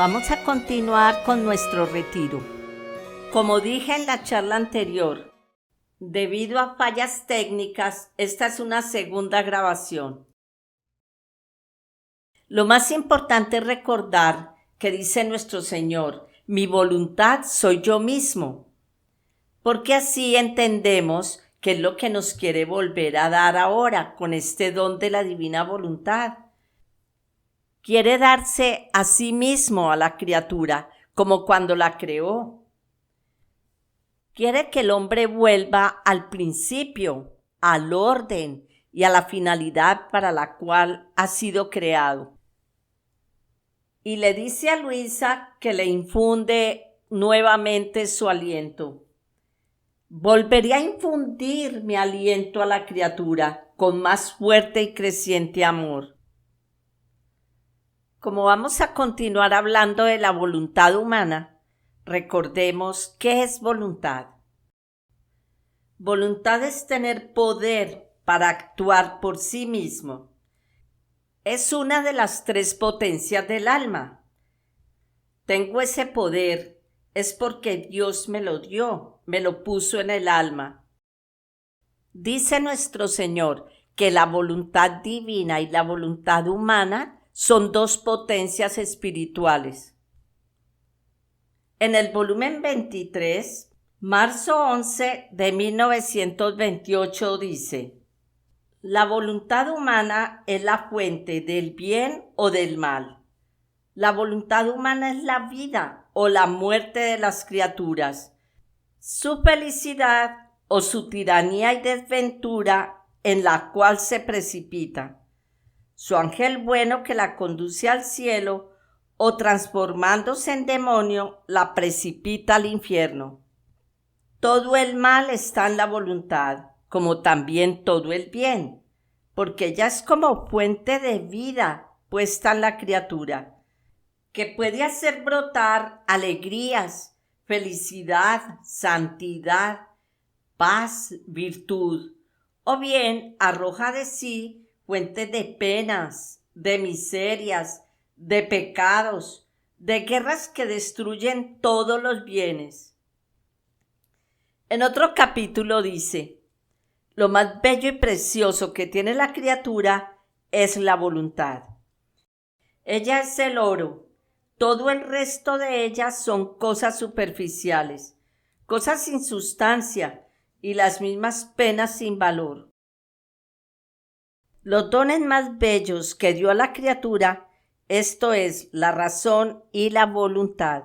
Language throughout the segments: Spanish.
Vamos a continuar con nuestro retiro. Como dije en la charla anterior, debido a fallas técnicas, esta es una segunda grabación. Lo más importante es recordar que dice nuestro Señor, mi voluntad soy yo mismo, porque así entendemos qué es lo que nos quiere volver a dar ahora con este don de la divina voluntad. Quiere darse a sí mismo a la criatura, como cuando la creó. Quiere que el hombre vuelva al principio, al orden y a la finalidad para la cual ha sido creado. Y le dice a Luisa que le infunde nuevamente su aliento. Volveré a infundir mi aliento a la criatura con más fuerte y creciente amor. Como vamos a continuar hablando de la voluntad humana, recordemos qué es voluntad. Voluntad es tener poder para actuar por sí mismo. Es una de las tres potencias del alma. Tengo ese poder, es porque Dios me lo dio, me lo puso en el alma. Dice nuestro Señor que la voluntad divina y la voluntad humana son dos potencias espirituales. En el volumen 23, marzo 11 de 1928 dice: la voluntad humana es la fuente del bien o del mal. La voluntad humana es la vida o la muerte de las criaturas, su felicidad o su tiranía y desventura en la cual se precipita, su ángel bueno que la conduce al cielo o transformándose en demonio la precipita al infierno. Todo el mal está en la voluntad, como también todo el bien, porque ella es como fuente de vida puesta en la criatura, que puede hacer brotar alegrías, felicidad, santidad, paz, virtud, o bien arroja de sí fuentes de penas, de miserias, de pecados, de guerras que destruyen todos los bienes. En otro capítulo dice: lo más bello y precioso que tiene la criatura es la voluntad. Ella es el oro, todo el resto de ella son cosas superficiales, cosas sin sustancia y las mismas penas sin valor. Los dones más bellos que dio a la criatura, esto es, la razón y la voluntad.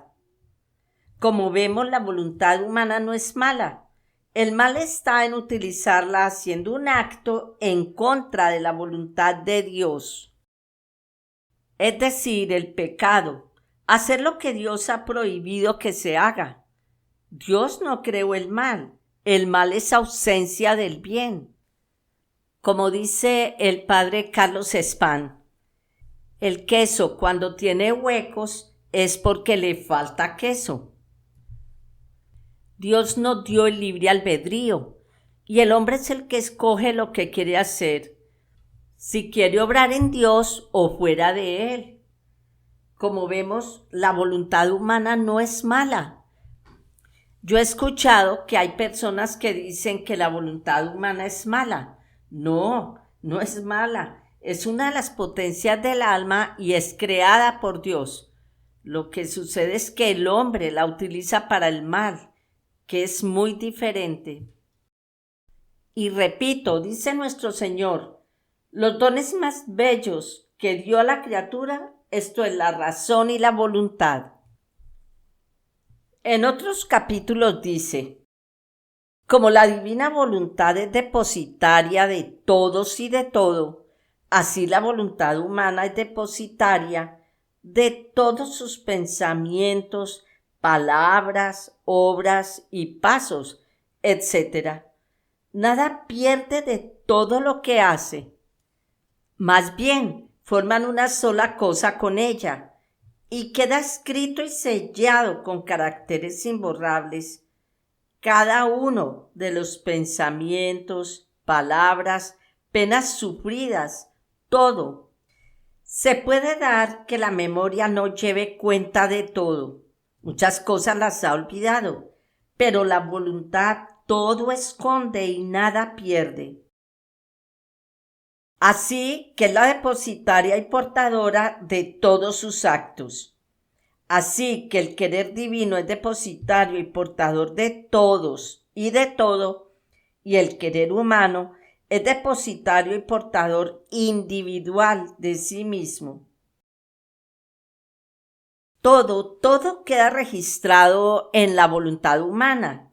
Como vemos, la voluntad humana no es mala. El mal está en utilizarla haciendo un acto en contra de la voluntad de Dios. Es decir, el pecado, hacer lo que Dios ha prohibido que se haga. Dios no creó el mal es ausencia del bien. Como dice el padre Carlos Spahn, el queso cuando tiene huecos es porque le falta queso. Dios nos dio el libre albedrío y el hombre es el que escoge lo que quiere hacer, si quiere obrar en Dios o fuera de Él. Como vemos, la voluntad humana no es mala. Yo he escuchado que hay personas que dicen que la voluntad humana es mala. No, no es mala. Es una de las potencias del alma y es creada por Dios. Lo que sucede es que el hombre la utiliza para el mal, que es muy diferente. Y repito, dice nuestro Señor, los dones más bellos que dio a la criatura, esto es la razón y la voluntad. En otros capítulos dice: como la divina voluntad es depositaria de todos y de todo, así la voluntad humana es depositaria de todos sus pensamientos, palabras, obras y pasos, etc. Nada pierde de todo lo que hace. Más bien, forman una sola cosa con ella y queda escrito y sellado con caracteres imborrables cada uno de los pensamientos, palabras, penas sufridas, todo. Se puede dar que la memoria no lleve cuenta de todo. Muchas cosas las ha olvidado, pero la voluntad todo esconde y nada pierde. Así que es la depositaria y portadora de todos sus actos. Así que el querer divino es depositario y portador de todos y de todo, y el querer humano es depositario y portador individual de sí mismo. Todo queda registrado en la voluntad humana.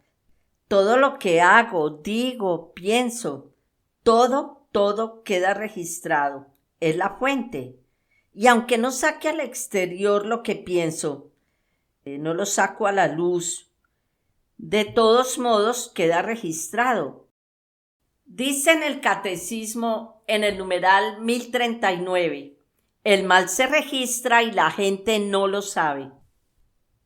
Todo lo que hago, digo, pienso, todo queda registrado. Es la fuente. Y aunque no saque al exterior lo que pienso, no lo saco a la luz, de todos modos queda registrado. Dice en el Catecismo, en el numeral 1039, el mal se registra y la gente no lo sabe.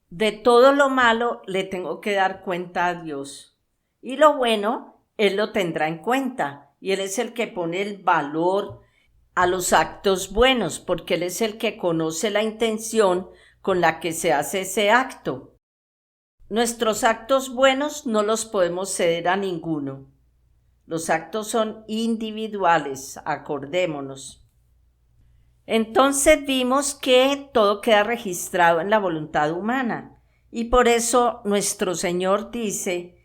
De todo lo malo le tengo que dar cuenta a Dios. Y lo bueno, Él lo tendrá en cuenta. Y Él es el que pone el valor a los actos buenos, porque Él es el que conoce la intención con la que se hace ese acto. Nuestros actos buenos no los podemos ceder a ninguno. Los actos son individuales, acordémonos. Entonces vimos que todo queda registrado en la voluntad humana y por eso nuestro Señor dice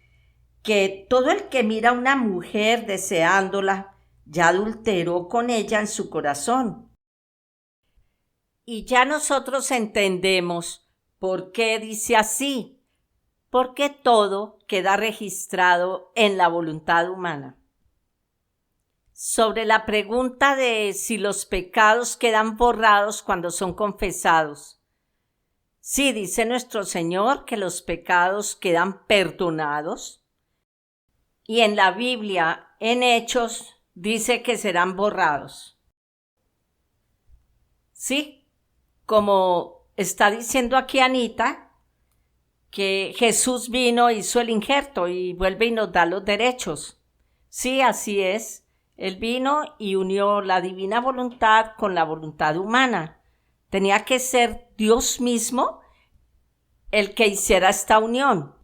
que todo el que mira a una mujer deseándola ya adulteró con ella en su corazón. Y ya nosotros entendemos por qué dice así, porque todo queda registrado en la voluntad humana. Sobre la pregunta de si los pecados quedan borrados cuando son confesados. Sí, dice nuestro Señor que los pecados quedan perdonados. Y en la Biblia, en Hechos, dice que serán borrados. Sí, como está diciendo aquí Anita, que Jesús vino, hizo el injerto y vuelve y nos da los derechos. Sí, así es. Él vino y unió la divina voluntad con la voluntad humana. Tenía que ser Dios mismo el que hiciera esta unión,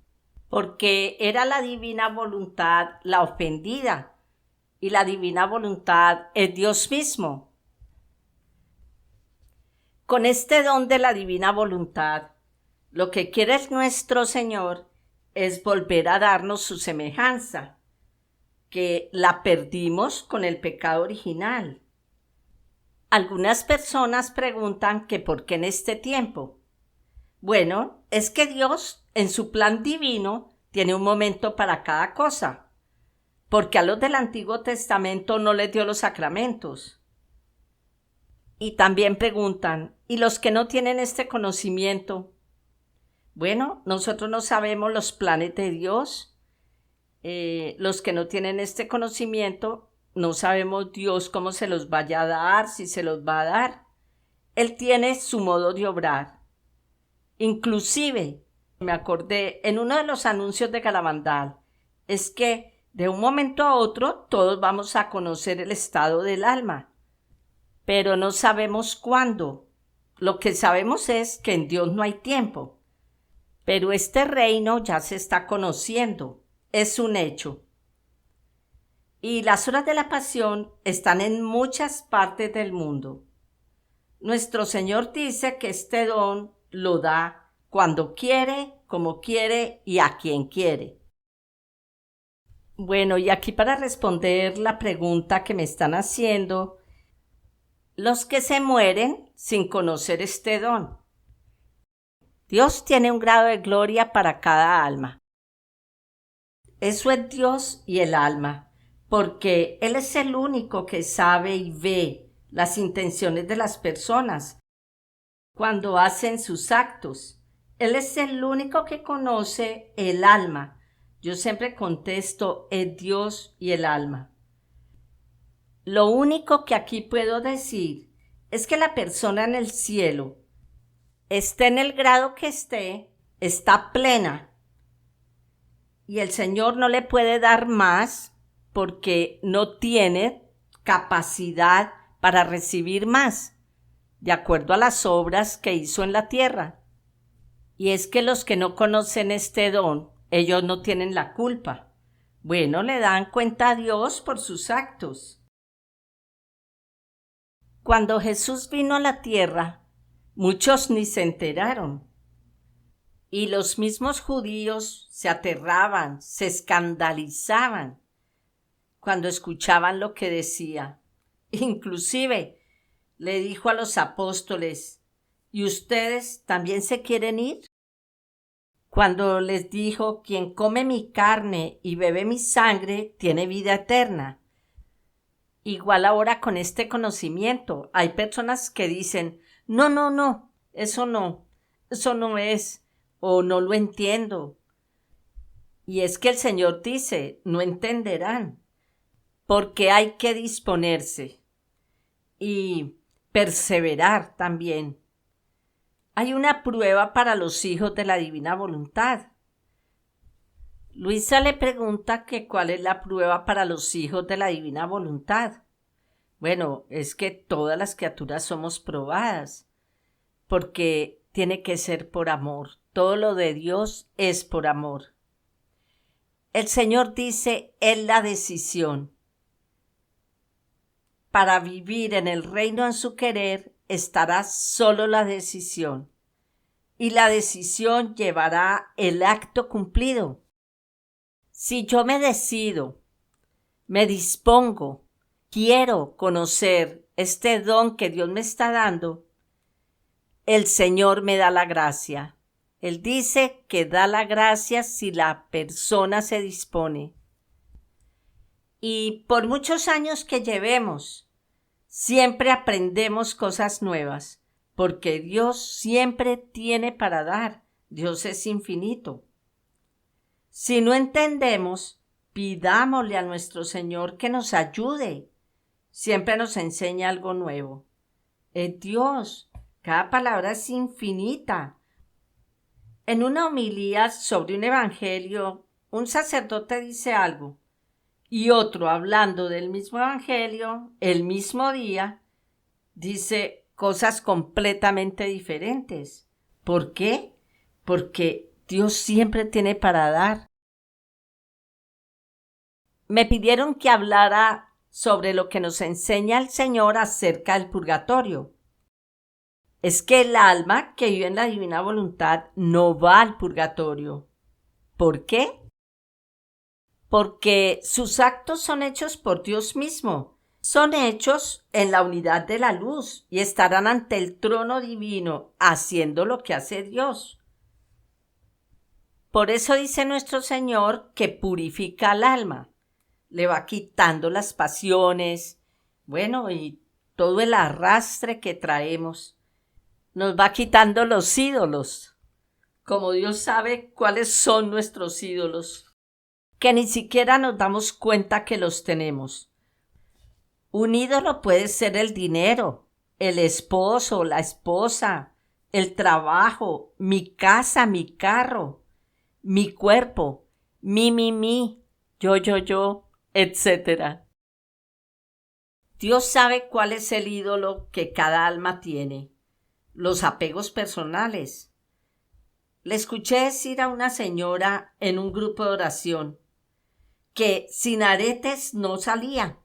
porque era la divina voluntad la ofendida y la divina voluntad es Dios mismo. Con este don de la divina voluntad, lo que quiere nuestro Señor es volver a darnos su semejanza, que la perdimos con el pecado original. Algunas personas preguntan que por qué en este tiempo. Bueno, es que Dios, en su plan divino, tiene un momento para cada cosa, porque a los del Antiguo Testamento no les dio los sacramentos. Y también preguntan, ¿y los que no tienen este conocimiento? Bueno, nosotros no sabemos los planes de Dios. Los que no tienen este conocimiento, no sabemos Dios cómo se los vaya a dar, si se los va a dar. Él tiene su modo de obrar. Inclusive, me acordé en uno de los anuncios de Garabandal, es que de un momento a otro todos vamos a conocer el estado del alma, pero no sabemos cuándo. Lo que sabemos es que en Dios no hay tiempo, pero este reino ya se está conociendo. Es un hecho. Y las horas de la pasión están en muchas partes del mundo. Nuestro Señor dice que este don lo da cuando quiere, como quiere y a quien quiere. Bueno, y aquí para responder la pregunta que me están haciendo, los que se mueren sin conocer este don. Dios tiene un grado de gloria para cada alma. Eso es Dios y el alma, porque Él es el único que sabe y ve las intenciones de las personas cuando hacen sus actos. Él es el único que conoce el alma. Yo siempre contesto, es Dios y el alma. Lo único que aquí puedo decir es que la persona en el cielo, esté en el grado que esté, está plena. Y el Señor no le puede dar más porque no tiene capacidad para recibir más. de acuerdo a las obras que hizo en la tierra. Y es que los que no conocen este don, ellos no tienen la culpa. Bueno, le dan cuenta a Dios por sus actos. Cuando Jesús vino a la tierra, muchos ni se enteraron. Y los mismos judíos se aterraban, se escandalizaban cuando escuchaban lo que decía. Inclusive le dijo a los apóstoles: ¿y ustedes también se quieren ir? Cuando les dijo: quien come mi carne y bebe mi sangre tiene vida eterna. Igual ahora con este conocimiento, hay personas que dicen: no, eso no es, o no lo entiendo. Y es que el Señor dice: no entenderán, porque hay que disponerse y perseverar también. Hay una prueba para los hijos de la divina voluntad. Luisa le pregunta que cuál es la prueba para los hijos de la divina voluntad. Bueno, es que todas las criaturas somos probadas, porque tiene que ser por amor. Todo lo de Dios es por amor. El Señor dice: es la decisión. Para vivir en el reino en su querer estará solo la decisión, y la decisión llevará el acto cumplido. Si yo me decido, me dispongo, quiero conocer este don que Dios me está dando, el Señor me da la gracia. Él dice que da la gracia si la persona se dispone. Y por muchos años que llevemos, siempre aprendemos cosas nuevas, porque Dios siempre tiene para dar. Dios es infinito. Si no entendemos, pidámosle a nuestro Señor que nos ayude. Siempre nos enseña algo nuevo. Es Dios. Cada palabra es infinita. En una homilía sobre un evangelio, un sacerdote dice algo, y otro, hablando del mismo evangelio, el mismo día, dice cosas completamente diferentes. ¿Por qué? Porque Dios siempre tiene para dar. Me pidieron que hablara sobre lo que nos enseña el Señor acerca del purgatorio. Es que el alma que vive en la divina voluntad no va al purgatorio. ¿Por qué? Porque sus actos son hechos por Dios mismo. Son hechos en la unidad de la luz y estarán ante el trono divino haciendo lo que hace Dios. Por eso dice nuestro Señor que purifica al alma. Le va quitando las pasiones, bueno, y todo el arrastre que traemos. Nos va quitando los ídolos, como Dios sabe cuáles son nuestros ídolos, que ni siquiera nos damos cuenta que los tenemos. Un ídolo puede ser el dinero, el esposo, la esposa, el trabajo, mi casa, mi carro, mi cuerpo, mi, yo, etc. Dios sabe cuál es el ídolo que cada alma tiene. Los apegos personales. Le escuché decir a una señora en un grupo de oración que sin aretes no salía.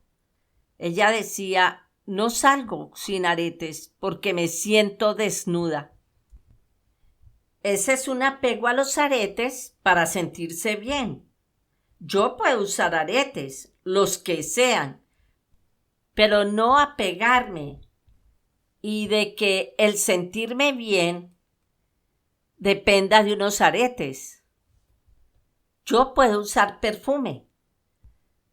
Ella decía: no salgo sin aretes porque me siento desnuda. Ese es un apego a los aretes para sentirse bien. Yo puedo usar aretes, los que sean, pero no apegarme y de que el sentirme bien dependa de unos aretes. Yo puedo usar perfume,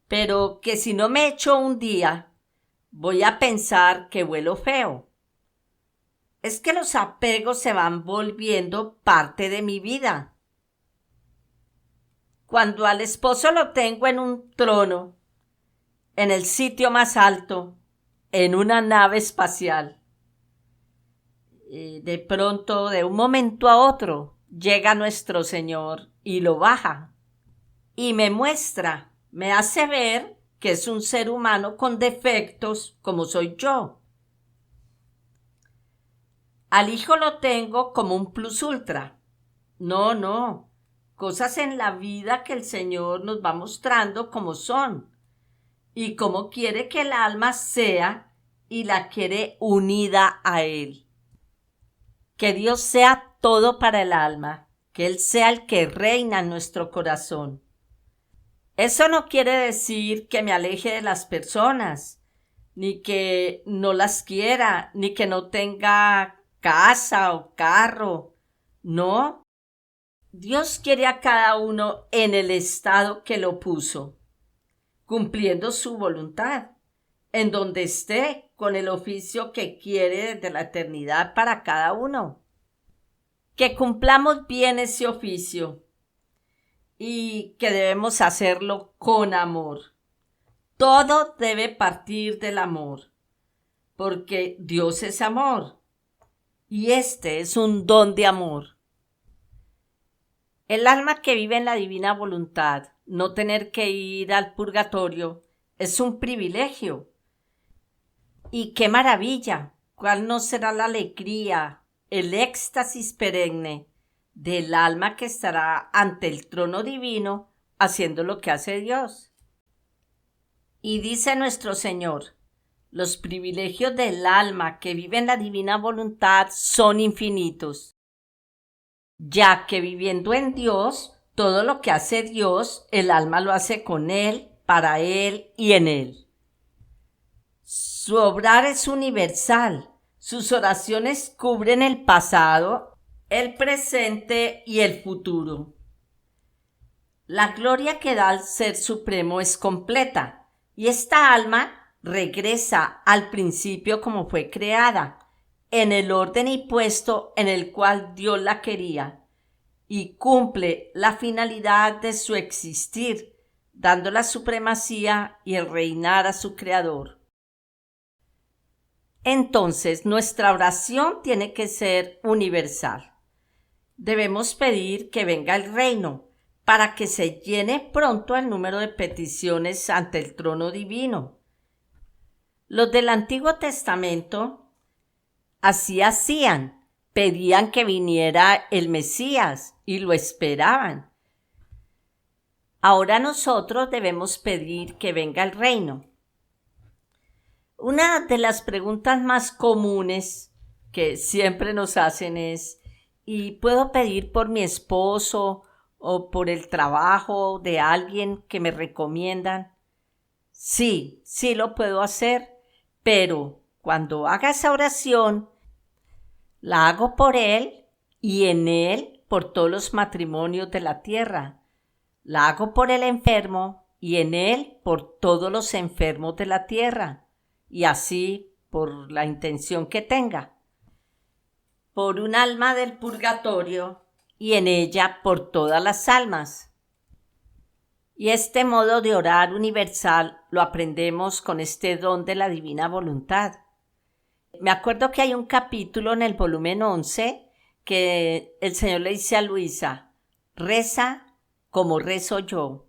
pero que si no me echo un día, voy a pensar que huelo feo. Es que los apegos se van volviendo parte de mi vida. Cuando al esposo lo tengo en un trono, en el sitio más alto, en una nave espacial, de pronto, de un momento a otro, llega nuestro Señor y lo baja y me muestra, me hace ver que es un ser humano con defectos como soy yo. Al Hijo lo tengo como un plus ultra. No, no. Cosas en la vida que el Señor nos va mostrando como son y cómo quiere que el alma sea y la quiere unida a Él. Que Dios sea todo para el alma, que Él sea el que reina en nuestro corazón. Eso no quiere decir que me aleje de las personas, ni que no las quiera, ni que no tenga casa o carro. No. Dios quiere a cada uno en el estado que lo puso, cumpliendo su voluntad, en donde esté, con el oficio que quiere desde la eternidad para cada uno. Que cumplamos bien ese oficio y que debemos hacerlo con amor. Todo debe partir del amor, porque Dios es amor y este es un don de amor. El alma que vive en la divina voluntad, no tener que ir al purgatorio, es un privilegio. Y qué maravilla, cuál no será la alegría, el éxtasis perenne del alma que estará ante el trono divino haciendo lo que hace Dios. Y dice nuestro Señor, los privilegios del alma que vive en la divina voluntad son infinitos, ya que viviendo en Dios, todo lo que hace Dios, el alma lo hace con Él, para Él y en Él. Su obrar es universal, sus oraciones cubren el pasado, el presente y el futuro. La gloria que da al Ser Supremo es completa, y esta alma regresa al principio como fue creada, en el orden y puesto en el cual Dios la quería, y cumple la finalidad de su existir, dando la supremacía y el reinar a su Creador. Entonces, nuestra oración tiene que ser universal. Debemos pedir que venga el reino, para que se llene pronto el número de peticiones ante el trono divino. Los del Antiguo Testamento así hacían, pedían que viniera el Mesías y lo esperaban. Ahora nosotros debemos pedir que venga el reino. Una de las preguntas más comunes que siempre nos hacen es, ¿y puedo pedir por mi esposo o por el trabajo de alguien que me recomiendan? Sí, sí lo puedo hacer, pero cuando haga esa oración, la hago por él y en él por todos los matrimonios de la tierra. La hago por el enfermo y en él por todos los enfermos de la tierra, y así por la intención que tenga. Por un alma del purgatorio y en ella por todas las almas. Y este modo de orar universal lo aprendemos con este don de la divina voluntad. Me acuerdo que hay un capítulo en el volumen 11 que el Señor le dice a Luisa, reza como rezo yo.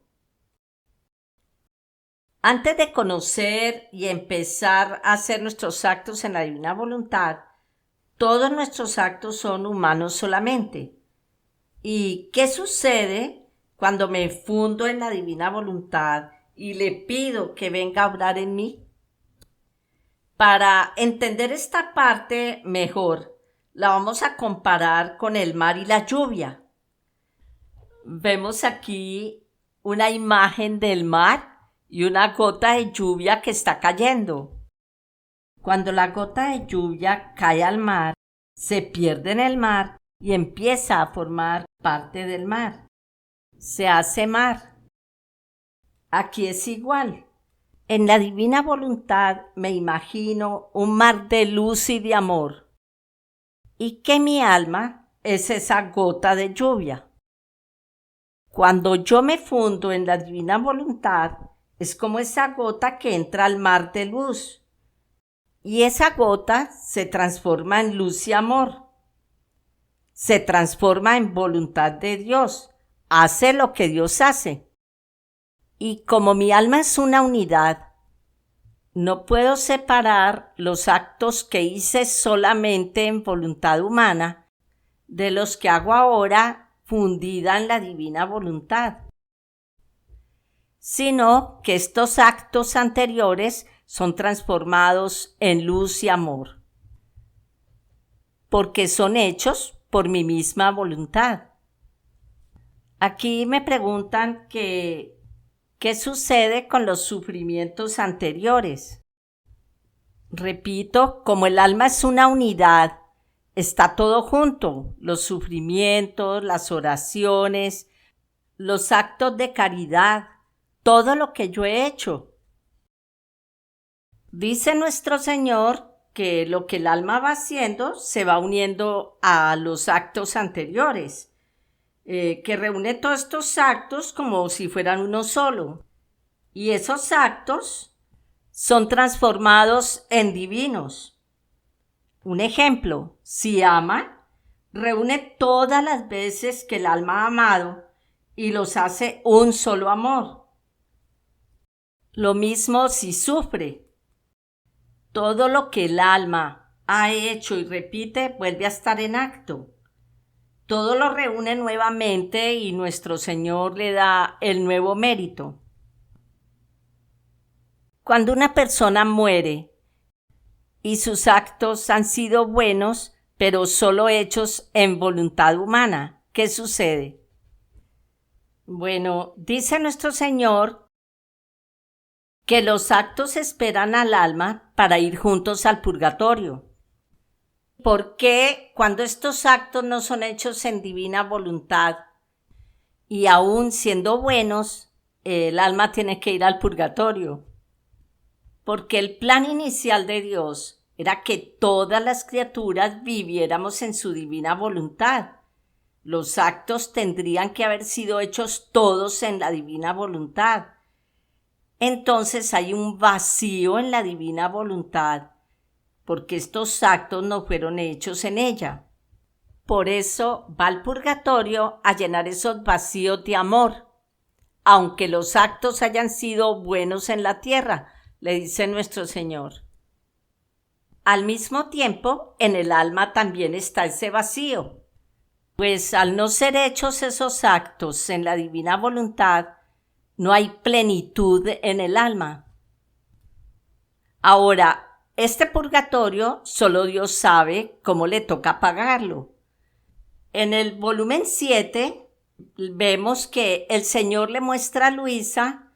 Antes de conocer y empezar a hacer nuestros actos en la divina voluntad, todos nuestros actos son humanos solamente. ¿Y qué sucede cuando me fundo en la divina voluntad y le pido que venga a obrar en mí? Para entender esta parte mejor, la vamos a comparar con el mar y la lluvia. Vemos aquí una imagen del mar y una gota de lluvia que está cayendo. Cuando la gota de lluvia cae al mar, se pierde en el mar y empieza a formar parte del mar. Se hace mar. Aquí es igual. En la divina voluntad me imagino un mar de luz y de amor, y que mi alma es esa gota de lluvia. Cuando yo me fundo en la divina voluntad, es como esa gota que entra al mar de luz, y esa gota se transforma en luz y amor. Se transforma en voluntad de Dios, hace lo que Dios hace. Y como mi alma es una unidad, No puedo separar los actos que hice solamente en voluntad humana de los que hago ahora fundida en la divina voluntad, sino que estos actos anteriores son transformados en luz y amor, porque son hechos por mi misma voluntad. Aquí me preguntan ¿qué sucede con los sufrimientos anteriores? Repito, como el alma es una unidad, está todo junto, los sufrimientos, las oraciones, los actos de caridad, todo lo que yo he hecho. Dice nuestro Señor que lo que el alma va haciendo se va uniendo a los actos anteriores, que reúne todos estos actos como si fueran uno solo. Y esos actos son transformados en divinos. Un ejemplo, si ama, reúne todas las veces que el alma ha amado y los hace un solo amor. Lo mismo si sufre. Todo lo que el alma ha hecho y repite vuelve a estar en acto. Todo lo reúne nuevamente y nuestro Señor le da el nuevo mérito. Cuando una persona muere y sus actos han sido buenos, pero solo hechos en voluntad humana, ¿qué sucede? Bueno, dice nuestro Señor que los actos esperan al alma para ir juntos al purgatorio. ¿Por qué cuando estos actos no son hechos en divina voluntad y aún siendo buenos, el alma tiene que ir al purgatorio? Porque el plan inicial de Dios era que todas las criaturas viviéramos en su divina voluntad. Los actos tendrían que haber sido hechos todos en la divina voluntad. Entonces hay un vacío en la divina voluntad, porque estos actos no fueron hechos en ella. Por eso va al purgatorio a llenar esos vacíos de amor, aunque los actos hayan sido buenos en la tierra, le dice nuestro Señor. Al mismo tiempo, en el alma también está ese vacío, pues al no ser hechos esos actos en la divina voluntad, no hay plenitud en el alma. Ahora, este purgatorio solo Dios sabe cómo le toca pagarlo. En el volumen 7 vemos que el Señor le muestra a Luisa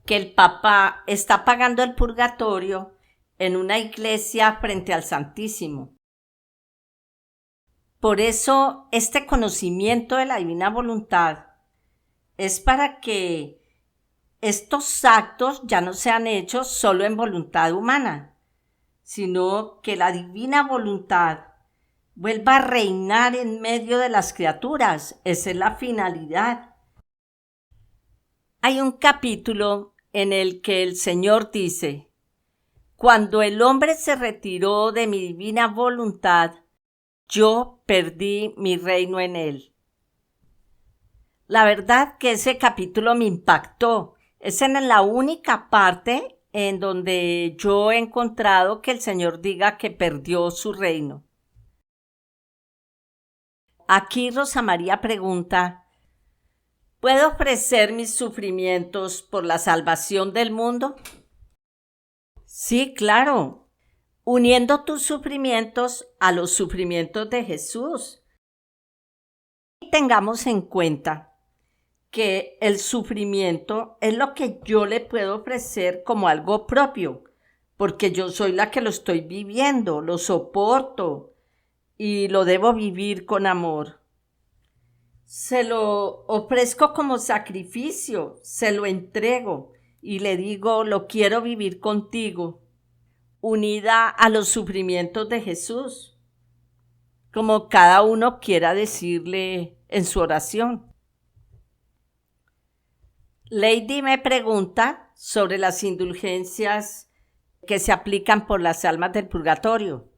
que el Papa está pagando el purgatorio en una iglesia frente al Santísimo. Por eso, este conocimiento de la divina voluntad es para que estos actos ya no sean hechos solo en voluntad humana, sino que la divina voluntad vuelva a reinar en medio de las criaturas. Esa es la finalidad. Hay un capítulo en el que el Señor dice: cuando el hombre se retiró de mi divina voluntad, yo perdí mi reino en él. La verdad que ese capítulo me impactó. Es en la única parte en donde yo he encontrado que el Señor diga que perdió su reino. Aquí Rosa María pregunta: ¿puedo ofrecer mis sufrimientos por la salvación del mundo? Sí, claro, uniendo tus sufrimientos a los sufrimientos de Jesús. Y tengamos en cuenta que el sufrimiento es lo que yo le puedo ofrecer como algo propio, porque yo soy la que lo estoy viviendo, lo soporto y lo debo vivir con amor. Se lo ofrezco como sacrificio, se lo entrego y le digo: lo quiero vivir contigo, unida a los sufrimientos de Jesús, como cada uno quiera decirle en su oración. Lady me pregunta sobre las indulgencias que se aplican por las almas del purgatorio.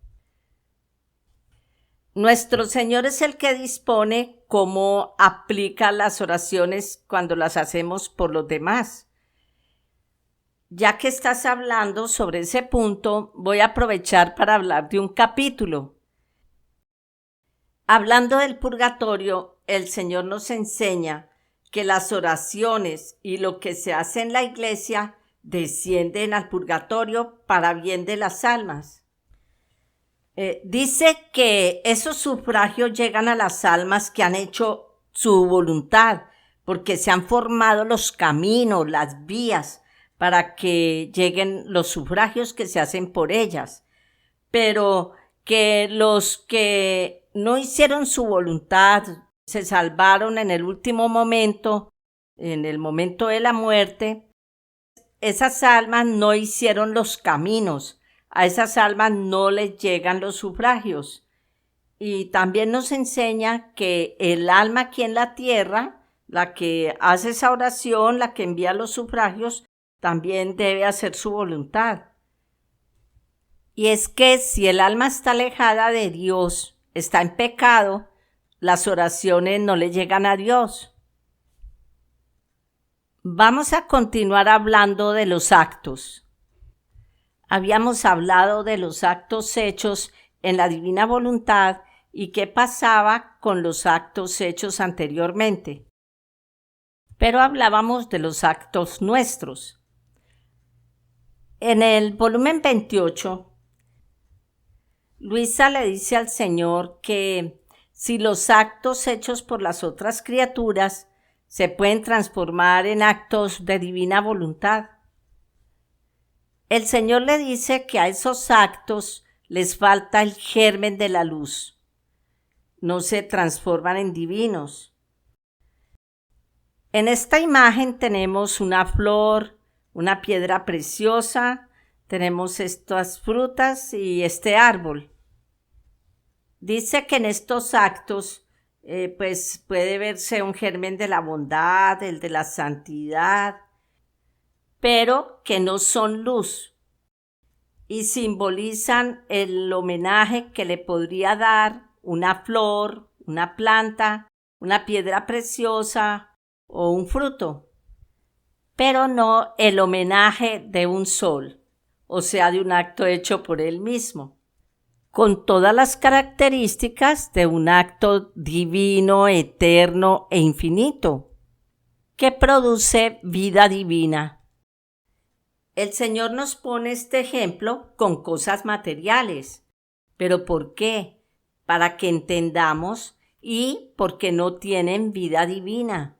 Nuestro Señor es el que dispone cómo aplica las oraciones cuando las hacemos por los demás. Ya que estás hablando sobre ese punto, voy a aprovechar para hablar de un capítulo. Hablando del purgatorio, el Señor nos enseña que las oraciones y lo que se hace en la iglesia descienden al purgatorio para bien de las almas. Dice que esos sufragios llegan a las almas que han hecho su voluntad, porque se han formado los caminos, las vías, para que lleguen los sufragios que se hacen por ellas. Pero que los que no hicieron su voluntad, se salvaron en el último momento, en el momento de la muerte, esas almas no hicieron los caminos, a esas almas no les llegan los sufragios. Y también nos enseña que el alma aquí en la tierra, la que hace esa oración, la que envía los sufragios, también debe hacer su voluntad. Y es que si el alma está alejada de Dios, está en pecado, las oraciones no le llegan a Dios. Vamos a continuar hablando de los actos. Habíamos hablado de los actos hechos en la divina voluntad y qué pasaba con los actos hechos anteriormente. Pero hablábamos de los actos nuestros. En el volumen 28, Luisa le dice al Señor que si los actos hechos por las otras criaturas se pueden transformar en actos de divina voluntad. El Señor le dice que a esos actos les falta el germen de la luz. No se transforman en divinos. En esta imagen tenemos una flor, una piedra preciosa, tenemos estas frutas y este árbol. Dice que en estos actos pues puede verse un germen de la bondad, el de la santidad, pero que no son luz y simbolizan el homenaje que le podría dar una flor, una planta, una piedra preciosa o un fruto, pero no el homenaje de un sol, o sea, de un acto hecho por él mismo, con todas las características de un acto divino, eterno e infinito, que produce vida divina. El Señor nos pone este ejemplo con cosas materiales. ¿Pero por qué? Para que entendamos y porque no tienen vida divina.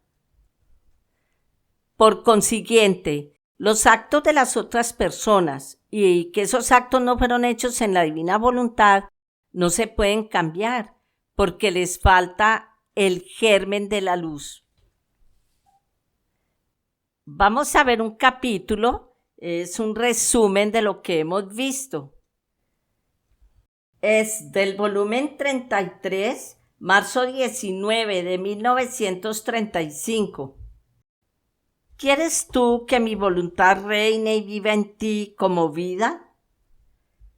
Por consiguiente, los actos de las otras personas y que esos actos no fueron hechos en la divina voluntad no se pueden cambiar porque les falta el germen de la luz. Vamos a ver un capítulo, es un resumen de lo que hemos visto. Es del volumen 33, marzo 19 de 1935. ¿Quieres tú que mi voluntad reine y viva en ti como vida?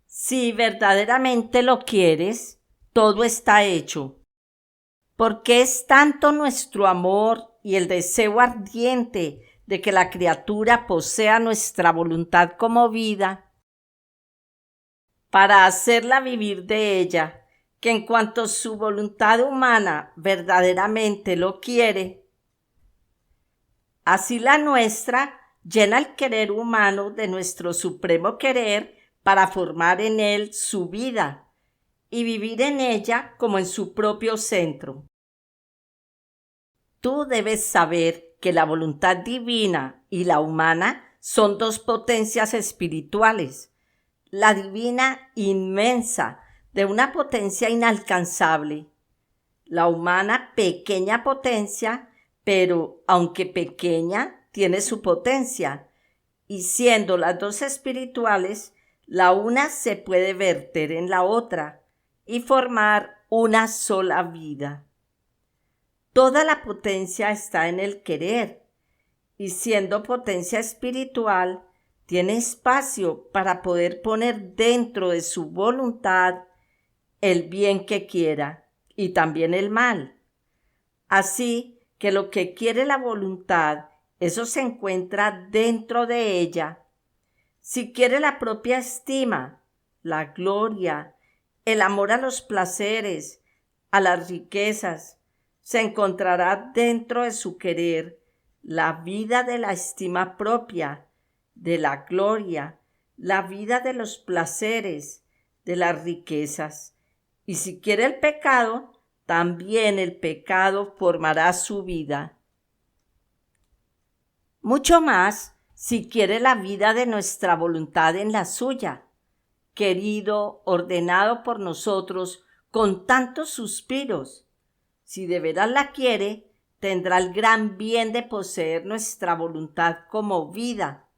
Si verdaderamente lo quieres, todo está hecho. Porque es tanto nuestro amor y el deseo ardiente de que la criatura posea nuestra voluntad como vida, para hacerla vivir de ella, que en cuanto su voluntad humana verdaderamente lo quiere, así la nuestra llena el querer humano de nuestro supremo querer para formar en él su vida y vivir en ella como en su propio centro. Tú debes saber que la voluntad divina y la humana son dos potencias espirituales. La divina inmensa, de una potencia inalcanzable. La humana pequeña potencia, pero aunque pequeña, tiene su potencia. Y siendo las dos espirituales, la una se puede verter en la otra y formar una sola vida. Toda la potencia está en el querer, y siendo potencia espiritual, tiene espacio para poder poner dentro de su voluntad el bien que quiera y también el mal. Así que lo que quiere la voluntad, eso se encuentra dentro de ella Si quiere la propia estima, la gloria, el amor a los placeres, a las riquezas, se encontrará dentro de su querer la vida de la estima propia, de la gloria, la vida de los placeres, de las riquezas. Y si quiere el pecado, también el pecado formará su vida. Mucho más si quiere la vida de nuestra voluntad en la suya, querido, ordenado por nosotros con tantos suspiros. Si de veras la quiere, tendrá el gran bien de poseer nuestra voluntad como vida.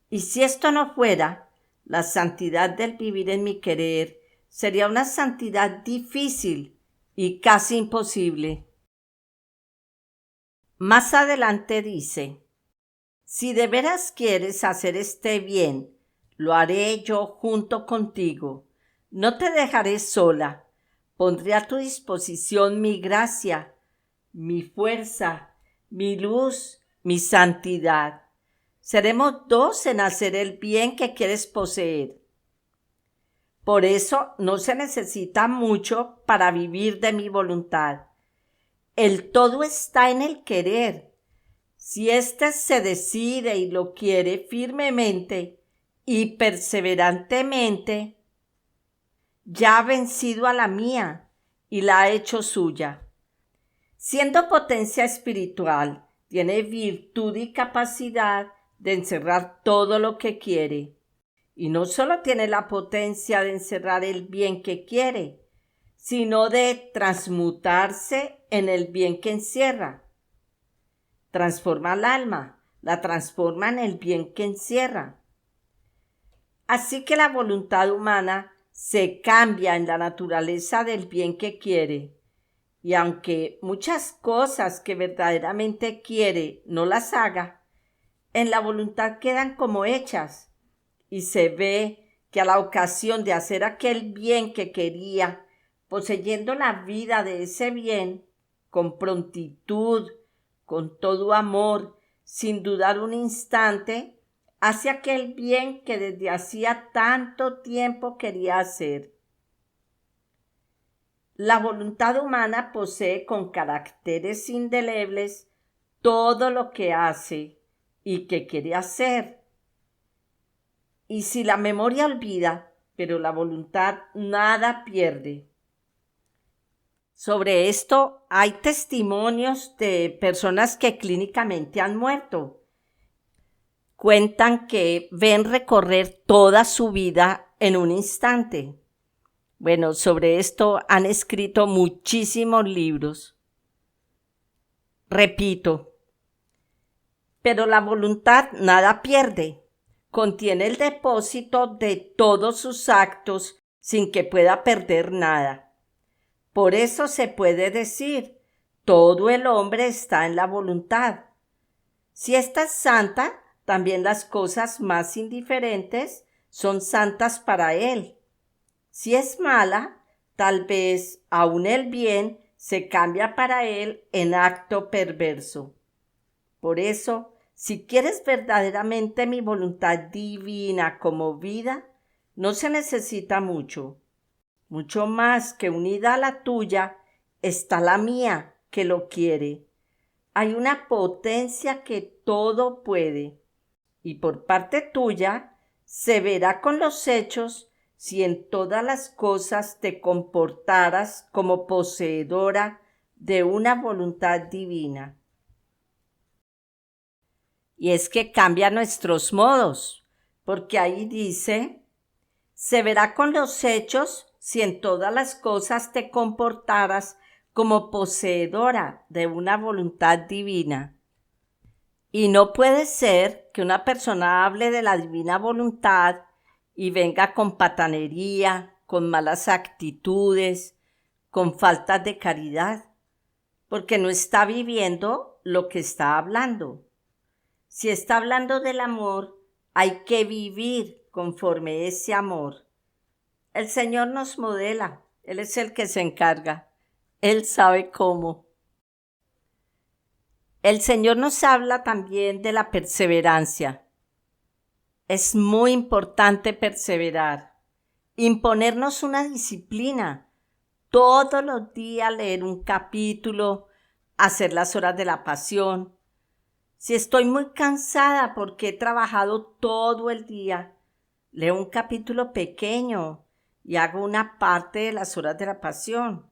Y si esto no fuera, la santidad del vivir en mi querer sería una santidad difícil y casi imposible. Más adelante dice: si de veras quieres hacer este bien, lo haré yo junto contigo. No te dejaré sola. Pondré a tu disposición mi gracia, mi fuerza, mi luz, mi santidad. Seremos dos en hacer el bien que quieres poseer. Por eso no se necesita mucho para vivir de mi voluntad. El todo está en el querer. Si éste se decide y lo quiere firmemente y perseverantemente, ya ha vencido a la mía y la ha hecho suya. Siendo potencia espiritual, tiene virtud y capacidad de encerrar todo lo que quiere. Y no solo tiene la potencia de encerrar el bien que quiere, sino de transmutarse en el bien que encierra. Transforma al alma, la transforma en el bien que encierra. Así que la voluntad humana se cambia en la naturaleza del bien que quiere, y aunque muchas cosas que verdaderamente quiere no las haga, en la voluntad quedan como hechas, y se ve que a la ocasión de hacer aquel bien que quería, poseyendo la vida de ese bien, con prontitud, con todo amor, sin dudar un instante, hace aquel bien que desde hacía tanto tiempo quería hacer. La voluntad humana posee con caracteres indelebles todo lo que hace y que quiere hacer. Y si la memoria olvida, pero la voluntad nada pierde. Sobre esto hay testimonios de personas que clínicamente han muerto. Cuentan que ven recorrer toda su vida en un instante. Bueno, sobre esto han escrito muchísimos libros. Repito, pero la voluntad nada pierde. Contiene el depósito de todos sus actos sin que pueda perder nada. Por eso se puede decir, todo el hombre está en la voluntad. Si ésta es santa, también las cosas más indiferentes son santas para él. Si es mala, tal vez aún el bien se cambia para él en acto perverso. Por eso, si quieres verdaderamente mi voluntad divina como vida, no se necesita mucho. Mucho más que unida a la tuya está la mía que lo quiere. Hay una potencia que todo puede, y por parte tuya se verá con los hechos si en todas las cosas te comportaras como poseedora de una voluntad divina. Y es que cambia nuestros modos, porque ahí dice, se verá con los hechos si en todas las cosas te comportaras como poseedora de una voluntad divina. Y no puede ser que una persona hable de la divina voluntad y venga con patanería, con malas actitudes, con faltas de caridad, porque no está viviendo lo que está hablando. Si está hablando del amor, hay que vivir conforme ese amor. El Señor nos modela, Él es el que se encarga, Él sabe cómo. El Señor nos habla también de la perseverancia. Es muy importante perseverar, imponernos una disciplina, todos los días leer un capítulo, hacer las horas de la pasión. Si estoy muy cansada porque he trabajado todo el día, leo un capítulo pequeño y hago una parte de las horas de la pasión.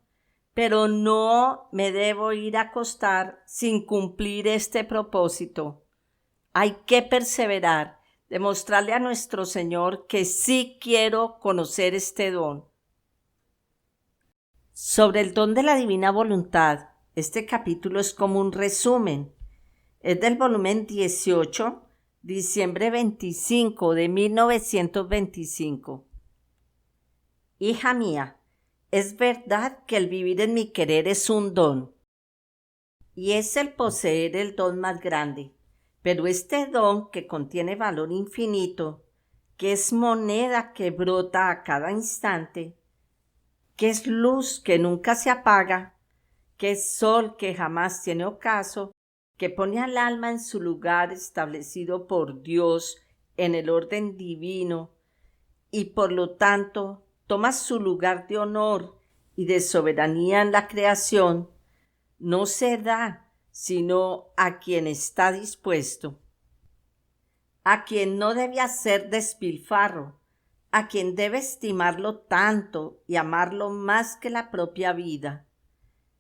Pero no me debo ir a acostar sin cumplir este propósito. Hay que perseverar, demostrarle a nuestro Señor que sí quiero conocer este don. Sobre el don de la divina voluntad, este capítulo es como un resumen. Es del volumen 18, diciembre 25 de 1925. Hija mía, es verdad que el vivir en mi querer es un don, y es el poseer el don más grande, pero este don que contiene valor infinito, que es moneda que brota a cada instante, que es luz que nunca se apaga, que es sol que jamás tiene ocaso, que pone al alma en su lugar establecido por Dios en el orden divino, y por lo tanto toma su lugar de honor y de soberanía en la creación, no se da sino a quien está dispuesto, a quien no debe hacer despilfarro, a quien debe estimarlo tanto y amarlo más que la propia vida.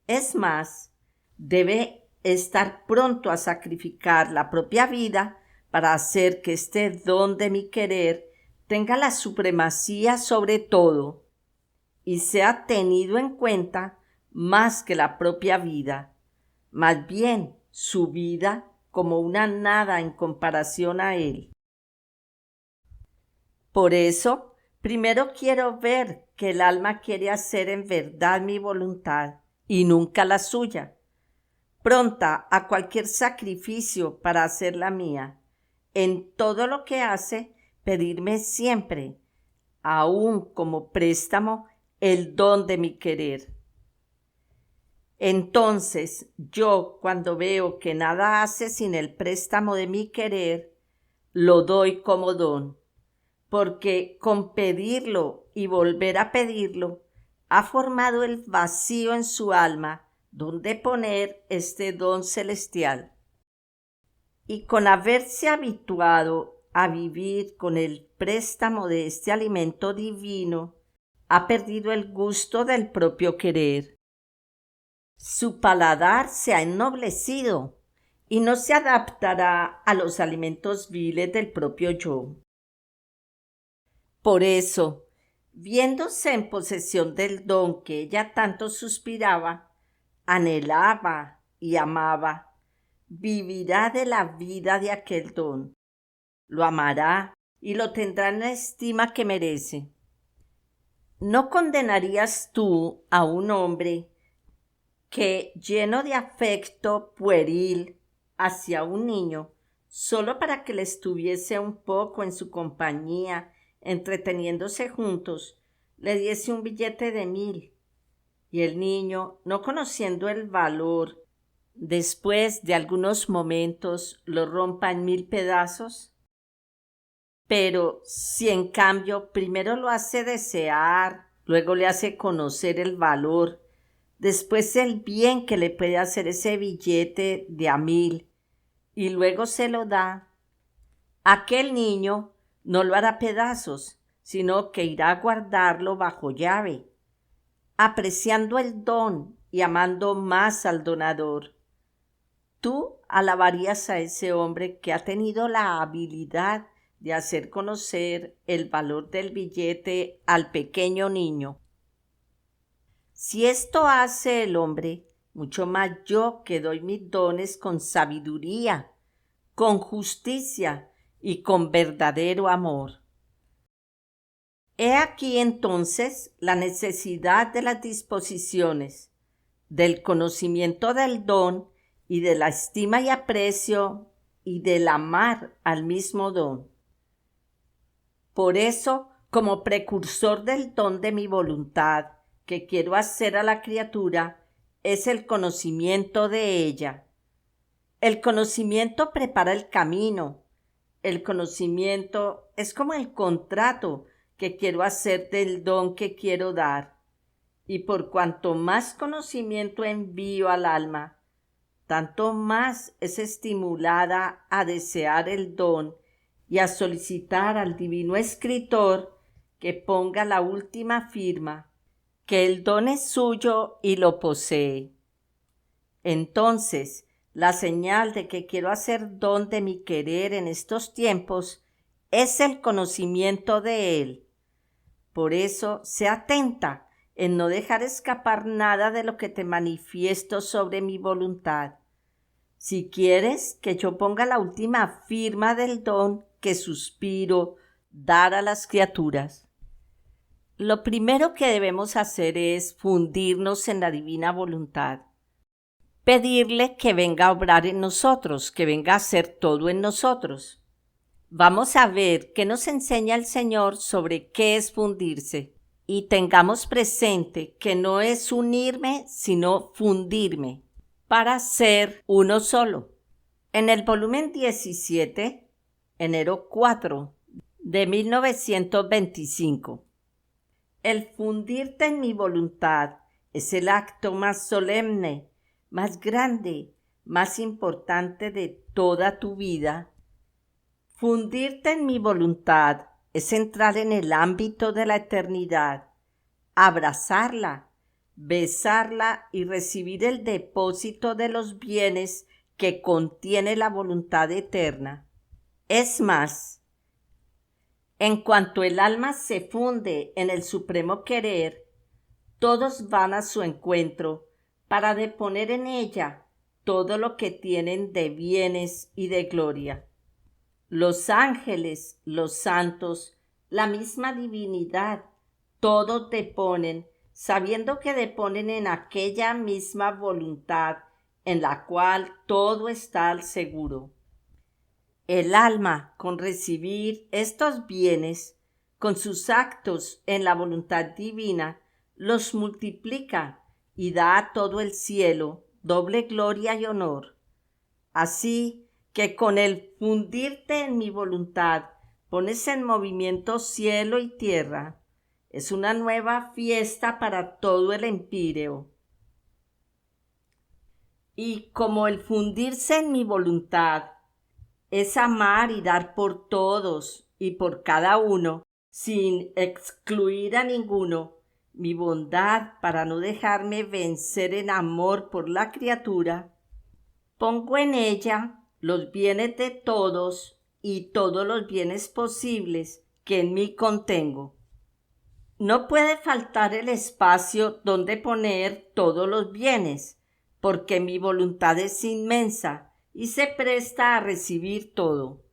Es más, debe estar pronto a sacrificar la propia vida para hacer que este don de mi querer tenga la supremacía sobre todo y sea tenido en cuenta más que la propia vida, más bien su vida como una nada en comparación a él. Por eso, primero quiero ver que el alma quiere hacer en verdad mi voluntad y nunca la suya, pronta a cualquier sacrificio para hacer la mía, en todo lo que hace, pedirme siempre, aun como préstamo, el don de mi querer. Entonces, yo, cuando veo que nada hace sin el préstamo de mi querer, lo doy como don, porque con pedirlo y volver a pedirlo, ha formado el vacío en su alma donde poner este don celestial. Y con haberse habituado a vivir con el préstamo de este alimento divino, ha perdido el gusto del propio querer. Su paladar se ha ennoblecido y no se adaptará a los alimentos viles del propio yo. Por eso, viéndose en posesión del don que ella tanto suspiraba, anhelaba y amaba, vivirá de la vida de aquel don, lo amará y lo tendrá en la estima que merece. ¿No condenarías tú a un hombre que, lleno de afecto pueril hacia un niño, solo para que le estuviese un poco en su compañía, entreteniéndose juntos, le diese un billete de 1,000, y el niño, no conociendo el valor, después de algunos momentos lo rompa en 1,000 pedazos? Pero si en cambio primero lo hace desear, luego le hace conocer el valor, después el bien que le puede hacer ese billete de a 1,000, y luego se lo da, aquel niño no lo hará pedazos, sino que irá a guardarlo bajo llave, apreciando el don y amando más al donador. Tú alabarías a ese hombre que ha tenido la habilidad de hacer conocer el valor del billete al pequeño niño. Si esto hace el hombre, mucho más yo que doy mis dones con sabiduría, con justicia y con verdadero amor. He aquí entonces la necesidad de las disposiciones, del conocimiento del don y de la estima y aprecio y del amar al mismo don. Por eso, como precursor del don de mi voluntad que quiero hacer a la criatura, es el conocimiento de ella. El conocimiento prepara el camino, el conocimiento es como el contrato que quiero hacer del don que quiero dar. Y por cuanto más conocimiento envío al alma, tanto más es estimulada a desear el don y a solicitar al divino escritor que ponga la última firma, que el don es suyo y lo posee. Entonces, la señal de que quiero hacer don de mi querer en estos tiempos es el conocimiento de él. Por eso, sé atenta en no dejar escapar nada de lo que te manifiesto sobre mi voluntad. Si quieres que yo ponga la última firma del don que suspiro dar a las criaturas, lo primero que debemos hacer es fundirnos en la divina voluntad. Pedirle que venga a obrar en nosotros, que venga a hacer todo en nosotros. Vamos a ver qué nos enseña el Señor sobre qué es fundirse. Y tengamos presente que no es unirme, sino fundirme, para ser uno solo. En el volumen 17, enero 4 de 1925, el fundirte en mi voluntad es el acto más solemne, más grande, más importante de toda tu vida. Fundirte en mi voluntad es entrar en el ámbito de la eternidad, abrazarla, besarla y recibir el depósito de los bienes que contiene la voluntad eterna. Es más, en cuanto el alma se funde en el supremo querer, todos van a su encuentro para deponer en ella todo lo que tienen de bienes y de gloria. Los ángeles, los santos, la misma divinidad, todos deponen, sabiendo que deponen en aquella misma voluntad en la cual todo está al seguro. El alma, con recibir estos bienes, con sus actos en la voluntad divina, los multiplica y da a todo el cielo doble gloria y honor. Así que con el fundirte en mi voluntad pones en movimiento cielo y tierra. Es una nueva fiesta para todo el empíreo. Y como el fundirse en mi voluntad es amar y dar por todos y por cada uno, sin excluir a ninguno, mi bondad para no dejarme vencer en amor por la criatura, pongo en ella los bienes de todos y todos los bienes posibles que en mí contengo. No puede faltar el espacio donde poner todos los bienes, porque mi voluntad es inmensa y se presta a recibir todo.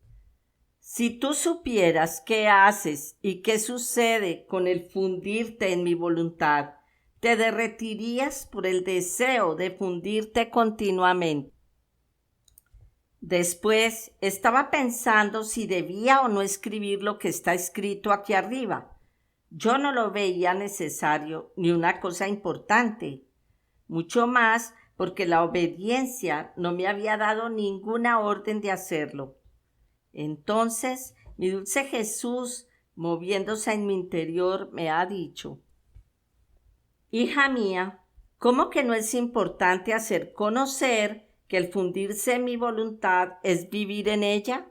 Si tú supieras qué haces y qué sucede con el fundirte en mi voluntad, te derretirías por el deseo de fundirte continuamente. Después estaba pensando si debía o no escribir lo que está escrito aquí arriba. Yo no lo veía necesario ni una cosa importante, mucho más porque la obediencia no me había dado ninguna orden de hacerlo. Entonces mi dulce Jesús, moviéndose en mi interior, me ha dicho: hija mía, ¿cómo que no es importante hacer conocer que el fundirse en mi voluntad es vivir en ella?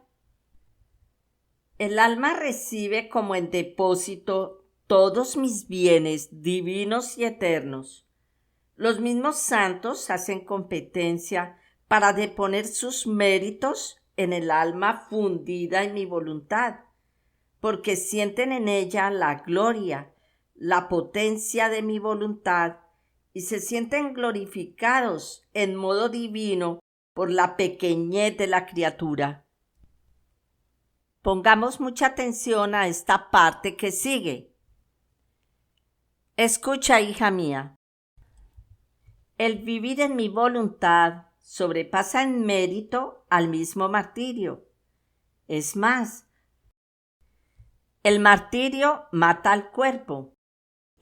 El alma recibe como en depósito todos mis bienes divinos y eternos. Los mismos santos hacen competencia para deponer sus méritos en el alma fundida en mi voluntad, porque sienten en ella la gloria, la potencia de mi voluntad y se sienten glorificados en modo divino por la pequeñez de la criatura. Pongamos mucha atención a esta parte que sigue. Escucha, hija mía. El vivir en mi voluntad sobrepasa en mérito al mismo martirio. Es más, el martirio mata al cuerpo.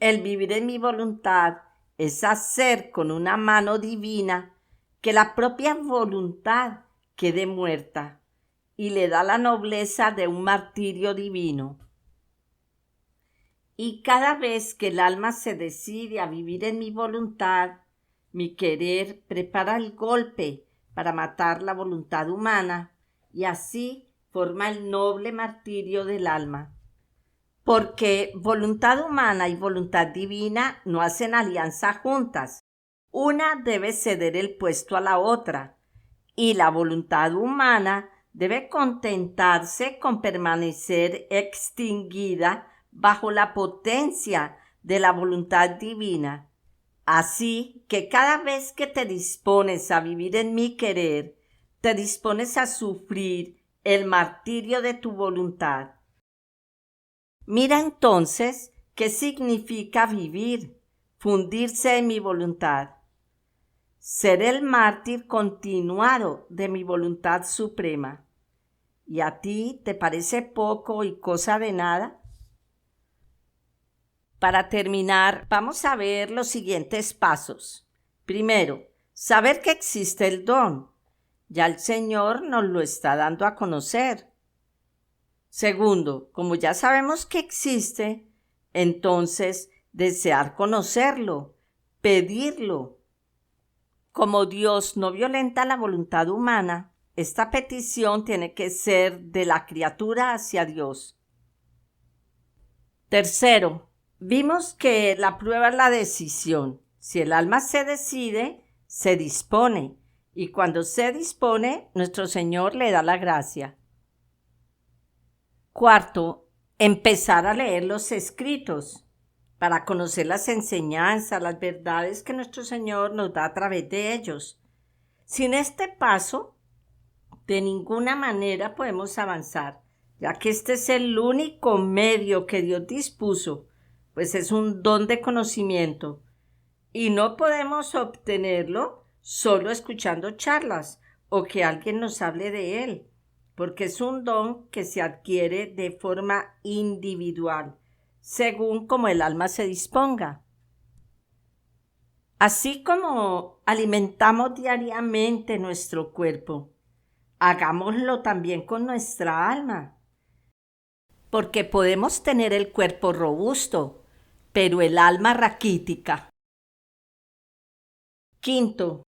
El vivir en mi voluntad es hacer con una mano divina que la propia voluntad quede muerta, y le da la nobleza de un martirio divino. Y cada vez que el alma se decide a vivir en mi voluntad, mi querer prepara el golpe para matar la voluntad humana y así forma el noble martirio del alma. Porque voluntad humana y voluntad divina no hacen alianza juntas. Una debe ceder el puesto a la otra y la voluntad humana debe contentarse con permanecer extinguida bajo la potencia de la voluntad divina. Así que cada vez que te dispones a vivir en mi querer, te dispones a sufrir el martirio de tu voluntad. Mira entonces qué significa vivir, fundirse en mi voluntad. Ser el mártir continuado de mi voluntad suprema. ¿Y a ti te parece poco y cosa de nada? Para terminar, vamos a ver los siguientes pasos. Primero, saber que existe el don. Ya el Señor nos lo está dando a conocer. Segundo, como ya sabemos que existe, entonces desear conocerlo, pedirlo. Como Dios no violenta la voluntad humana, esta petición tiene que ser de la criatura hacia Dios. Tercero, vimos que la prueba es la decisión. Si el alma se decide, se dispone, y cuando se dispone, nuestro Señor le da la gracia. Cuarto, empezar a leer los escritos para conocer las enseñanzas, las verdades que nuestro Señor nos da a través de ellos. Sin este paso, de ninguna manera podemos avanzar, ya que este es el único medio que Dios dispuso, pues es un don de conocimiento y no podemos obtenerlo solo escuchando charlas o que alguien nos hable de él, porque es un don que se adquiere de forma individual, según como el alma se disponga. Así como alimentamos diariamente nuestro cuerpo, hagámoslo también con nuestra alma, porque podemos tener el cuerpo robusto, pero el alma raquítica. Quinto,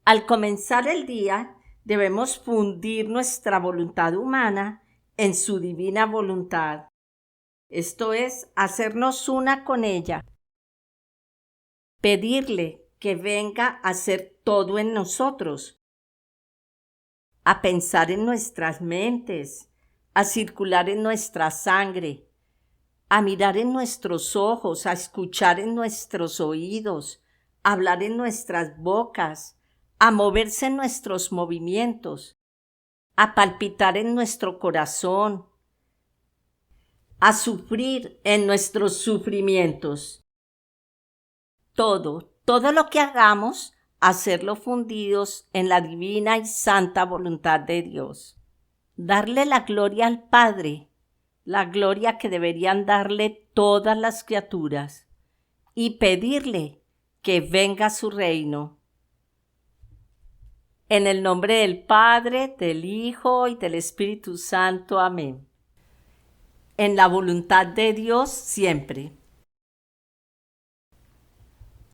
al comenzar el día, debemos fundir nuestra voluntad humana en su divina voluntad. Esto es, hacernos una con ella. Pedirle que venga a hacer todo en nosotros. A pensar en nuestras mentes, a circular en nuestra sangre, a mirar en nuestros ojos, a escuchar en nuestros oídos, a hablar en nuestras bocas, a moverse en nuestros movimientos, a palpitar en nuestro corazón, a sufrir en nuestros sufrimientos. Todo lo que hagamos, hacerlo fundidos en la divina y santa voluntad de Dios. Darle la gloria al Padre, la gloria que deberían darle todas las criaturas, y pedirle que venga a su reino. En el nombre del Padre, del Hijo y del Espíritu Santo. Amén. En la voluntad de Dios siempre.